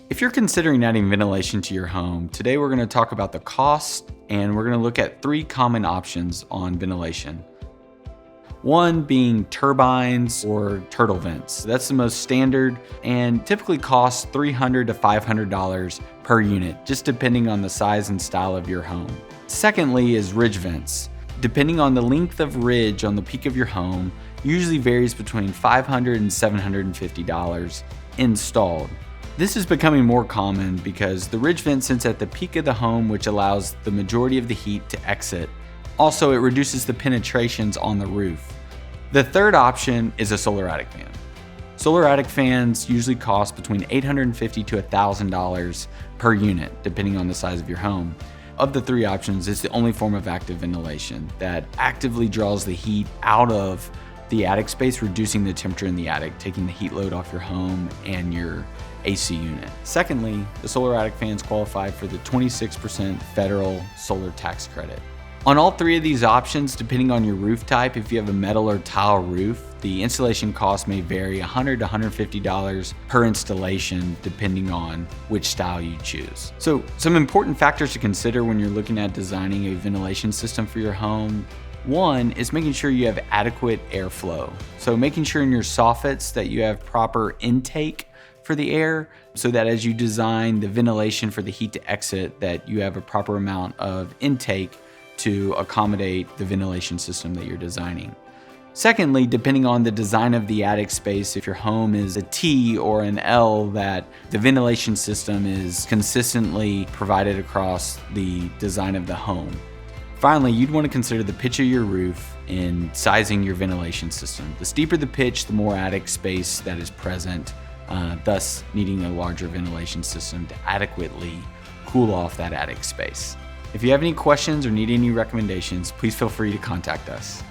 If you're considering adding ventilation to your home, today we're going to talk about the cost and we're going to look at 3 common options on ventilation. One being turbines or turtle vents. That's the most standard and typically costs $300 to $500 per unit, just depending on the size and style of your home. Secondly is ridge vents. Depending on the length of ridge on the peak of your home, usually varies between $500 and $750 installed. This is becoming more common because the ridge vent sits at the peak of the home, which allows the majority of the heat to exit. Also, it reduces the penetrations on the roof. The third option is a solar attic fan. Solar attic fans usually cost between $850 to $1,000 per unit, depending on the size of your home. Of the 3 options, it's the only form of active ventilation that actively draws the heat out of the attic space, reducing the temperature in the attic, taking the heat load off your home and your AC unit. Secondly, the solar attic fans qualify for the 26% federal solar tax credit. On all 3 of these options, depending on your roof type, if you have a metal or tile roof, the installation cost may vary $100 to $150 per installation, depending on which style you choose. So some important factors to consider when you're looking at designing a ventilation system for your home. One is making sure you have adequate airflow. So making sure in your soffits that you have proper intake for the air, so that as you design the ventilation for the heat to exit, that you have a proper amount of intake to accommodate the ventilation system that you're designing. Secondly, depending on the design of the attic space, if your home is a T or an L, that the ventilation system is consistently provided across the design of the home. Finally, you'd want to consider the pitch of your roof in sizing your ventilation system. The steeper the pitch, the more attic space that is present, thus needing a larger ventilation system to adequately cool off that attic space. If you have any questions or need any recommendations, please feel free to contact us.